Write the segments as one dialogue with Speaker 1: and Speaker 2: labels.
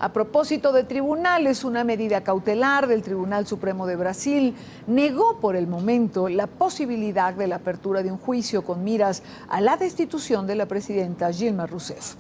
Speaker 1: A propósito de tribunales, una medida cautelar del Tribunal Supremo de Brasil negó por el momento la posibilidad de la apertura de un juicio con miras a la destitución de la presidenta Dilma Rousseff.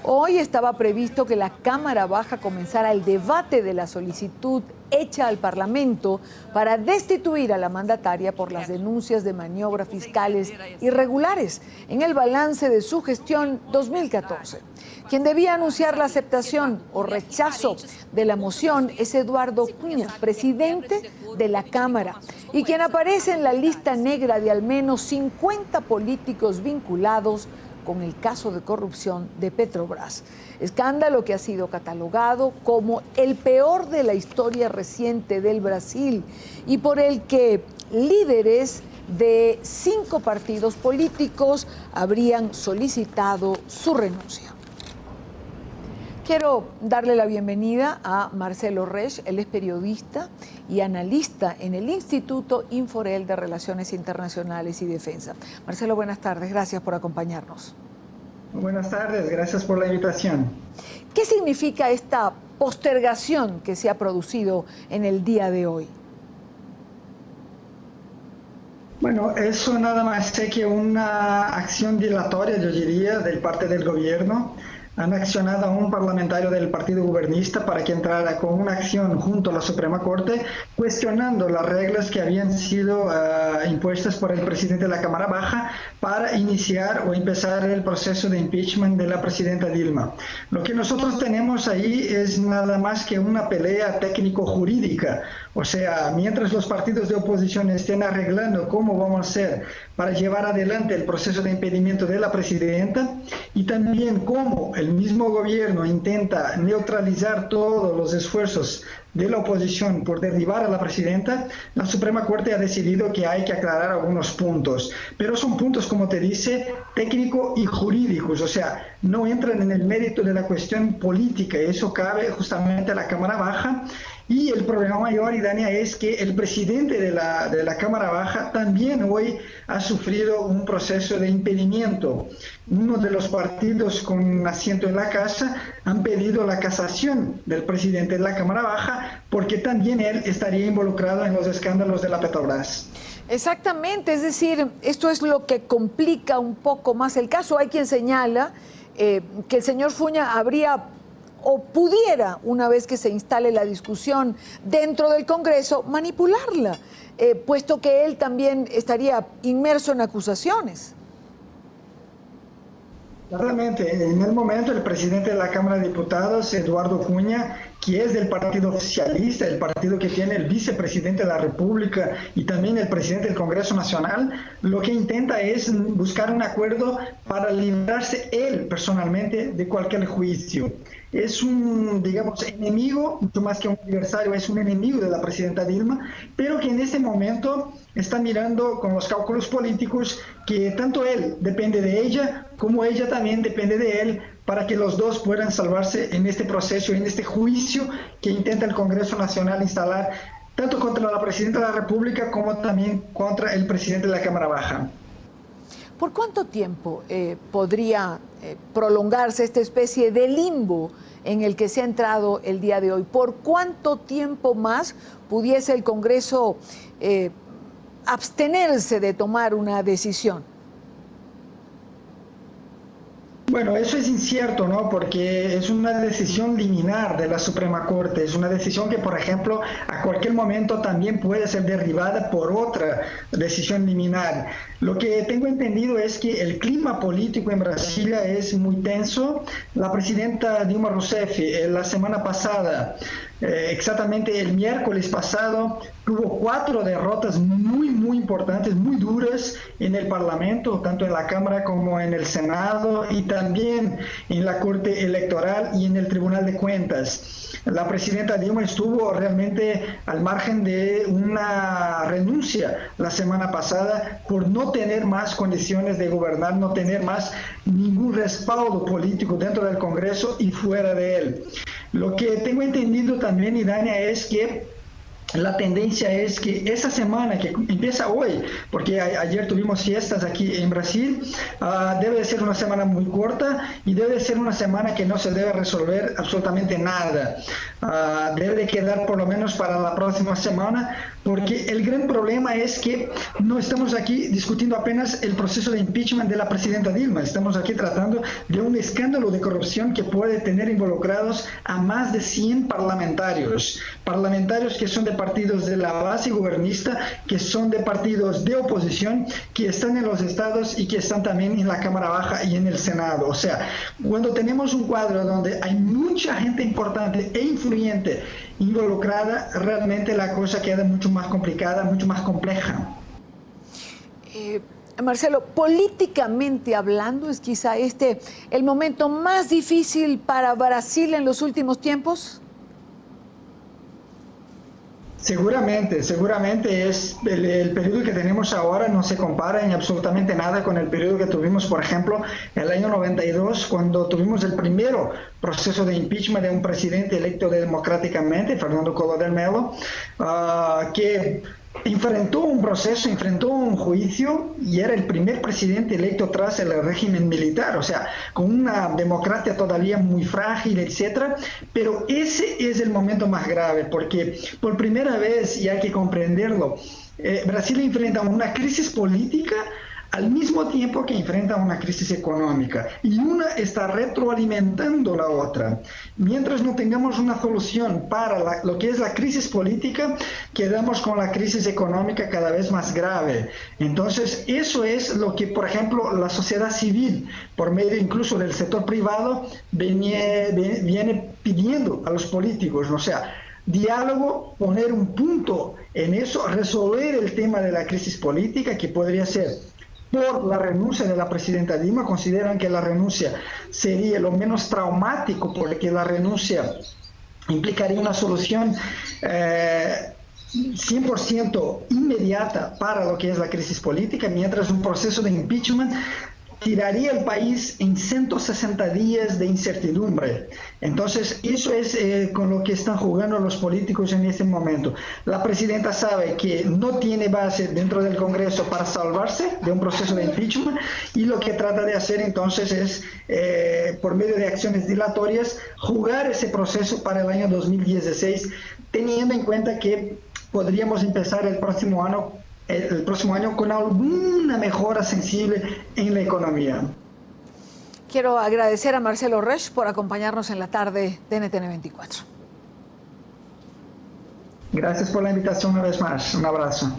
Speaker 1: Hoy estaba previsto que la Cámara Baja comenzara el debate de la solicitud hecha al Parlamento para destituir a la mandataria por las denuncias de maniobras fiscales irregulares en el balance de su gestión 2014. Quien debía anunciar la aceptación o rechazo de la moción es Eduardo Cunha, presidente de la Cámara, y quien aparece en la lista negra de al menos 50 políticos vinculados con el caso de corrupción de Petrobras. Escándalo que ha sido catalogado como el peor de la historia reciente del Brasil y por el que líderes de 5 partidos políticos habrían solicitado su renuncia. Quiero darle la bienvenida a Marcelo Resch. Él es periodista y analista en el Instituto Inforel de Relaciones Internacionales y Defensa. Marcelo, buenas tardes. Gracias por acompañarnos.
Speaker 2: Buenas tardes. Gracias por la invitación.
Speaker 1: ¿Qué significa esta postergación que se ha producido en el día de hoy?
Speaker 2: Bueno, eso nada más es que una acción dilatoria, yo diría, del parte del gobierno. Han accionado a un parlamentario del partido gubernista para que entrara con una acción junto a la Suprema Corte cuestionando las reglas que habían sido impuestas por el presidente de la Cámara Baja para iniciar o empezar el proceso de impeachment de la presidenta Dilma. Lo que nosotros tenemos ahí es nada más que una pelea técnico-jurídica. O sea, mientras los partidos de oposición estén arreglando cómo vamos a hacer para llevar adelante el proceso de impedimento de la presidenta y también cómo el mismo gobierno intenta neutralizar todos los esfuerzos de la oposición por derribar a la presidenta, la Suprema Corte ha decidido que hay que aclarar algunos puntos. Pero son puntos, como te dice, técnicos y jurídicos, o sea, no entran en el mérito de la cuestión política, eso cabe justamente a la Cámara Baja. Y el problema mayor, Idania, es que el presidente de la Cámara Baja también hoy ha sufrido un proceso de impedimento. Uno de los partidos con asiento en la Casa han pedido la casación del presidente de la Cámara Baja porque también él estaría involucrado en los escándalos de la Petrobras.
Speaker 1: Exactamente, es decir, esto es lo que complica un poco más el caso. Hay quien señala que el señor Cunha habría o pudiera, una vez que se instale la discusión dentro del Congreso, manipularla, puesto que él también estaría inmerso en acusaciones.
Speaker 2: Claramente, en el momento el presidente de la Cámara de Diputados, Eduardo Cunha, que es del partido oficialista, el partido que tiene el vicepresidente de la República y también el presidente del Congreso Nacional, lo que intenta es buscar un acuerdo para librarse él personalmente de cualquier juicio. Es un, digamos, enemigo, mucho más que un adversario, es un enemigo de la presidenta Dilma, pero que en este momento está mirando con los cálculos políticos que tanto él depende de ella, como ella también depende de él, para que los dos puedan salvarse en este proceso, en este juicio que intenta el Congreso Nacional instalar, tanto contra la presidenta de la República como también contra el presidente de la Cámara Baja.
Speaker 1: ¿Por cuánto tiempo podría prolongarse esta especie de limbo en el que se ha entrado el día de hoy? ¿Por cuánto tiempo más pudiese el Congreso abstenerse de tomar una decisión?
Speaker 2: Bueno, eso es incierto, ¿no? Porque es una decisión liminar de la Suprema Corte. Es una decisión que, por ejemplo, a cualquier momento también puede ser derribada por otra decisión liminar. Lo que tengo entendido es que el clima político en Brasilia es muy tenso. La presidenta Dilma Rousseff la semana pasada, exactamente el miércoles pasado, tuvo 4 derrotas muy importantes, muy duras en el Parlamento, tanto en la Cámara como en el Senado y también en la Corte Electoral y en el Tribunal de Cuentas. La presidenta Dilma estuvo realmente al margen de una renuncia la semana pasada por no tener más condiciones de gobernar, no tener más ningún respaldo político dentro del Congreso y fuera de él. Lo que tengo entendido también, Idania, es que la tendencia es que esa semana que empieza hoy, porque ayer tuvimos fiestas aquí en Brasil, debe de ser una semana muy corta y debe de ser una semana que no se debe resolver absolutamente nada. Debe de quedar por lo menos para la próxima semana, porque el gran problema es que no estamos aquí discutiendo apenas el proceso de impeachment de la presidenta Dilma, estamos aquí tratando de un escándalo de corrupción que puede tener involucrados a más de 100 parlamentarios que son de partidos de la base gobernista, que son de partidos de oposición, que están en los estados y que están también en la Cámara Baja y en el Senado. O sea, cuando tenemos un cuadro donde hay mucha gente importante e influyente involucrada, realmente la cosa queda mucho más complicada, mucho más compleja.
Speaker 1: Marcelo, políticamente hablando, ¿es quizá este el momento más difícil para Brasil en los últimos tiempos?
Speaker 2: Seguramente es el periodo que tenemos ahora no se compara en absolutamente nada con el periodo que tuvimos, por ejemplo, el año 92, cuando tuvimos el primero proceso de impeachment de un presidente electo democráticamente, Fernando Collor de Mello, que enfrentó un proceso, enfrentó un juicio y era el primer presidente electo tras el régimen militar, o sea, con una democracia todavía muy frágil, etcétera. Pero ese es el momento más grave, porque por primera vez, y hay que comprenderlo, Brasil enfrenta una crisis política al mismo tiempo que enfrenta una crisis económica, y una está retroalimentando la otra. Mientras no tengamos una solución para lo que es la crisis política, quedamos con la crisis económica cada vez más grave. Entonces, eso es lo que, por ejemplo, la sociedad civil, por medio incluso del sector privado, viene pidiendo a los políticos, o sea, diálogo, poner un punto en eso, resolver el tema de la crisis política, que podría ser por la renuncia de la presidenta Dilma. Consideran que la renuncia sería lo menos traumático, porque la renuncia implicaría una solución 100% inmediata para lo que es la crisis política, mientras un proceso de impeachment tiraría el país en 160 días de incertidumbre. Entonces, eso es con lo que están jugando los políticos en este momento. La presidenta sabe que no tiene base dentro del Congreso para salvarse de un proceso de impeachment, y lo que trata de hacer entonces es, por medio de acciones dilatorias, jugar ese proceso para el año 2016, teniendo en cuenta que podríamos empezar el próximo año con alguna mejora sensible en la economía.
Speaker 1: Quiero agradecer a Marcelo Resch por acompañarnos en la tarde de NTN 24.
Speaker 2: Gracias por la invitación una vez más. Un abrazo.